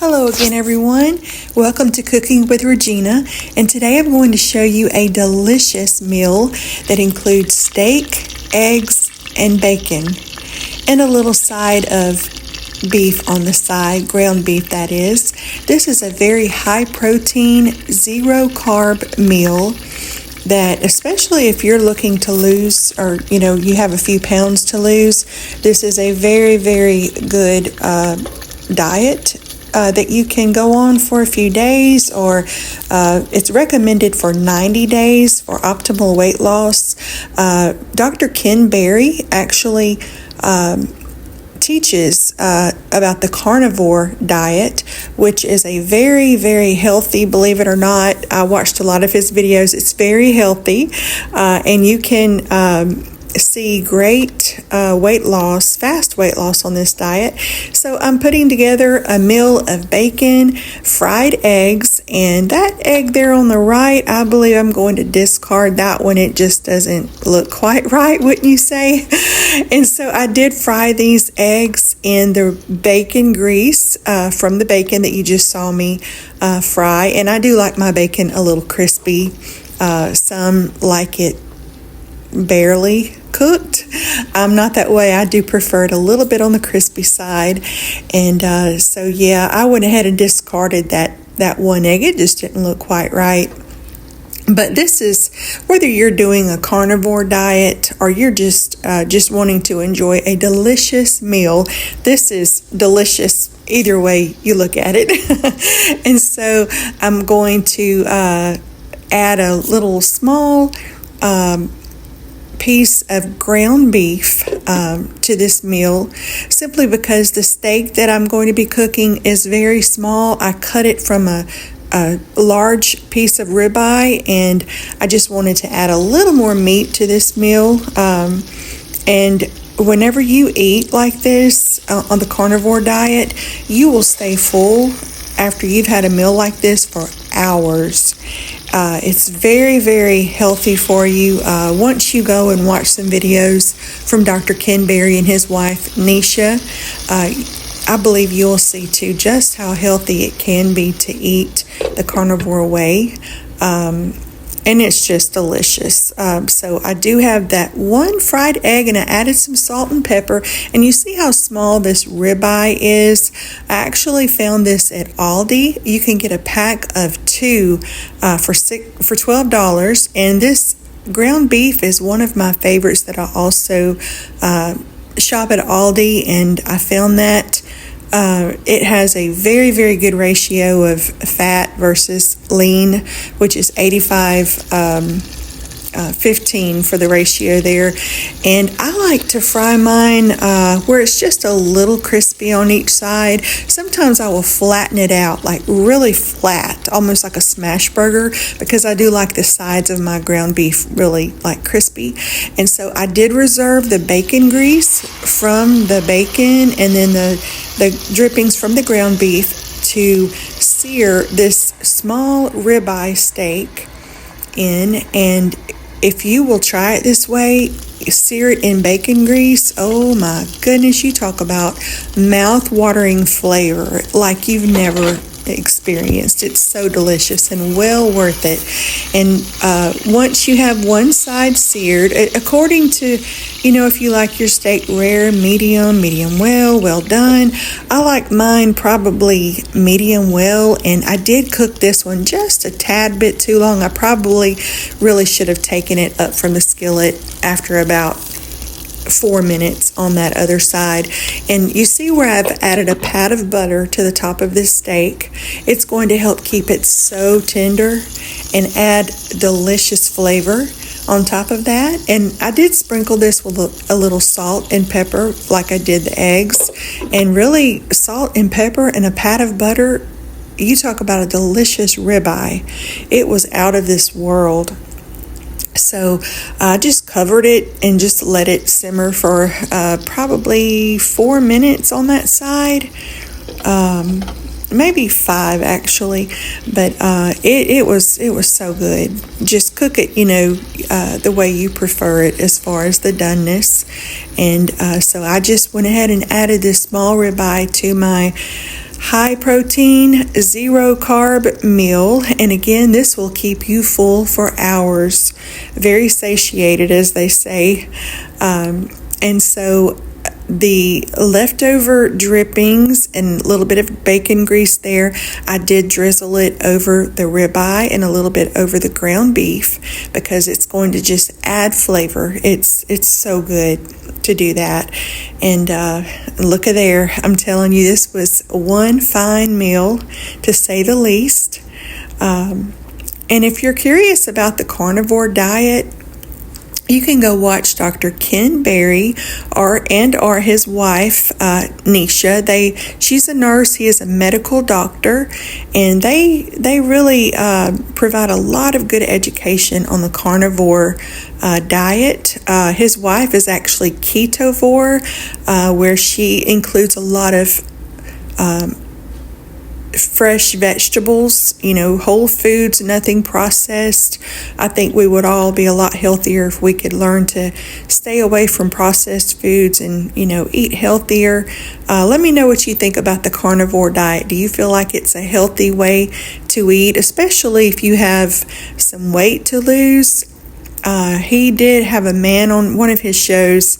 Hello again, everyone. Welcome to Cooking with Regina, and today I'm going to show you a delicious meal that includes steak, eggs, and bacon, and a little side of beef on the side, ground beef that is. This is a very high protein, zero carb meal that, especially if you're looking to lose or you have a few pounds to lose, this is a very, very good diet that you can go on for a few days, or it's recommended for 90 days for optimal weight loss. Dr. Ken Berry actually teaches about the Carnivore Diet, which is a very, very healthy, believe it or not. I watched a lot of his videos. It's very healthy, and you can see great weight loss, fast weight loss on this diet. So I'm putting together a meal of bacon, fried eggs, and that egg there on the right, I believe I'm going to discard that one. It just doesn't look quite right, wouldn't you say? And so I did fry these eggs in the bacon grease from the bacon that you just saw me fry. And I do like my bacon a little crispy. Some like it barely cooked. I'm not that way. I do prefer it a little bit on the crispy side. And so yeah, I went ahead and discarded that one egg. It just didn't look quite right. But this is, whether you're doing a carnivore diet or you're just wanting to enjoy a delicious meal, this is delicious either way you look at it. And so I'm going to add a little small piece of ground beef to this meal, simply because the steak that I'm going to be cooking is very small. I cut it from a large piece of ribeye, and I just wanted to add a little more meat to this meal. And whenever you eat like this on the carnivore diet, you will stay full after you've had a meal like this for hours. It's very, very healthy for you. Once you go and watch some videos from Dr. Ken Berry and his wife, Nisha, I believe you'll see too just how healthy it can be to eat the carnivore way. And it's just delicious. So I do have that one fried egg, and I added some salt and pepper. And you see how small this ribeye is? I actually found this at Aldi. You can get a pack of two for $12. And this ground beef is one of my favorites that I also shop at Aldi. And I found that it has a very, very good ratio of fat versus lean, which is 85-15 for the ratio there. And I like to fry mine where it's just a little crispy on each side. Sometimes I will flatten it out, like really flat, almost like a smash burger, because I do like the sides of my ground beef really like crispy. And so I did reserve the bacon grease from the bacon and then the drippings from the ground beef to sear this small ribeye steak in. And if you will try it this way, sear it in bacon grease, oh my goodness, you talk about mouth-watering flavor like you've never experienced. It's so delicious and well worth it. And once you have one side seared, according to, if you like your steak rare, medium well done. I like mine probably medium well, and I did cook this one just a tad bit too long. I probably really should have taken it up from the skillet after about 4 minutes on that other side. And you see where I've added a pat of butter to the top of this steak. It's going to help keep it so tender and add delicious flavor on top of that. And I did sprinkle this with a little salt and pepper like I did the eggs. And really, salt and pepper and a pat of butter, you talk about a delicious ribeye. It was out of this world. So I just covered it and just let it simmer for probably 4 minutes on that side, maybe 5 actually. But it was so good. Just cook it, the way you prefer it as far as the doneness. And so I just went ahead and added this small ribeye to my high protein, zero carb meal. And again, this will keep you full for hours. Very satiated, as they say. And so the leftover drippings and a little bit of bacon grease there, I did drizzle it over the ribeye and a little bit over the ground beef because it's going to just add flavor. It's so good to do that. And look at there, I'm telling you, this was one fine meal, to say the least. And if you're curious about the carnivore diet, you can go watch Dr. Ken Berry or his wife, Nisha. She's a nurse. He is a medical doctor, and they really provide a lot of good education on the carnivore diet. His wife is actually ketovore, where she includes a lot of fresh vegetables, whole foods, nothing processed. I think we would all be a lot healthier if we could learn to stay away from processed foods and, eat healthier. Let me know what you think about the carnivore diet. Do you feel like it's a healthy way to eat, especially if you have some weight to lose? He did have a man on one of his shows,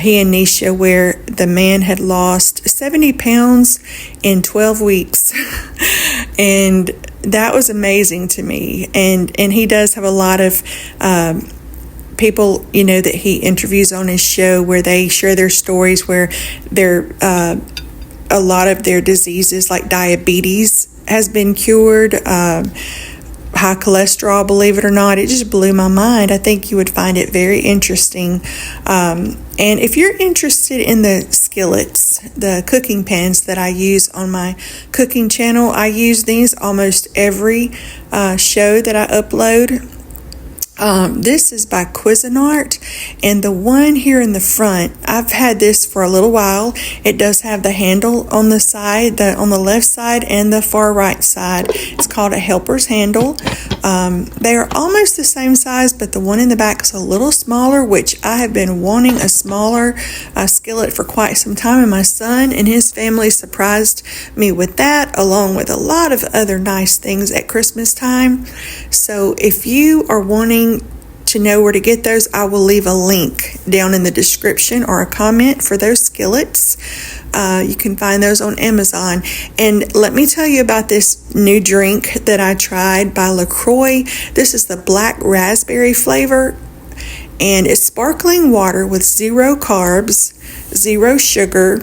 he and Nisha, where the man had lost 70 pounds in 12 weeks. And that was amazing to me. And he does have a lot of people, that he interviews on his show where they share their stories where a lot of their diseases like diabetes has been cured. High cholesterol, believe it or not. It just blew my mind. I think you would find it very interesting. And if you're interested in the skillets, the cooking pans that I use on my cooking channel, I use these almost every show that I upload. This is by Cuisinart, and the one here in the front, I've had this for a little while. It does have the handle on the side, on the left side and the far right side. It's called a helper's handle. They are almost the same size, but the one in the back is a little smaller, which I have been wanting a smaller skillet for quite some time, and my son and his family surprised me with that, along with a lot of other nice things at Christmas time. So if you are wanting to know where to get those, I will leave a link down in the description or a comment for those skillets. You can find those on Amazon. And let me tell you about this new drink that I tried by LaCroix. This is the black raspberry flavor, and it's sparkling water with zero carbs, zero sugar,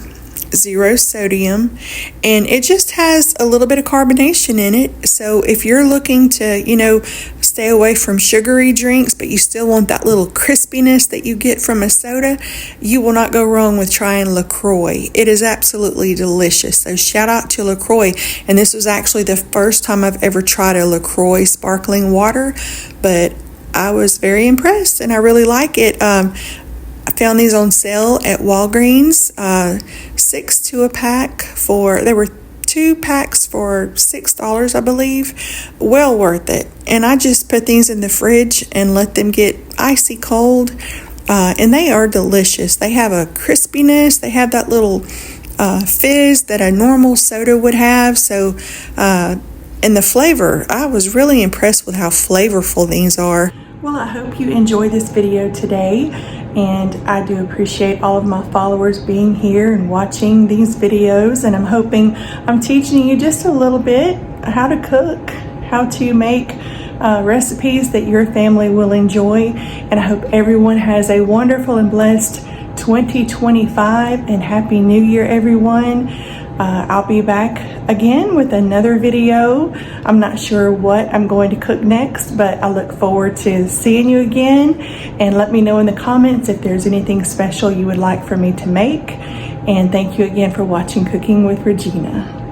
zero sodium, and it just has a little bit of carbonation in it. So if you're looking to, stay away from sugary drinks, but you still want that little crispiness that you get from a soda, you will not go wrong with trying LaCroix. It is absolutely delicious. So shout out to LaCroix. And this was actually the first time I've ever tried a LaCroix sparkling water, but I was very impressed and I really like it. I found these on sale at Walgreens, 6 to a pack there were 2 packs for $6, I believe. Well worth it. And I just put these in the fridge and let them get icy cold. And they are delicious. They have a crispiness. They have that little fizz that a normal soda would have. So, and the flavor, I was really impressed with how flavorful these are. Well, I hope you enjoyed this video today, and I do appreciate all of my followers being here and watching these videos, and I'm hoping I'm teaching you just a little bit how to cook, how to make recipes that your family will enjoy, and I hope everyone has a wonderful and blessed 2025, and Happy New Year, everyone. I'll be back again with another video. I'm not sure what I'm going to cook next, but I look forward to seeing you again. And let me know in the comments if there's anything special you would like for me to make. And thank you again for watching Cooking with Regina.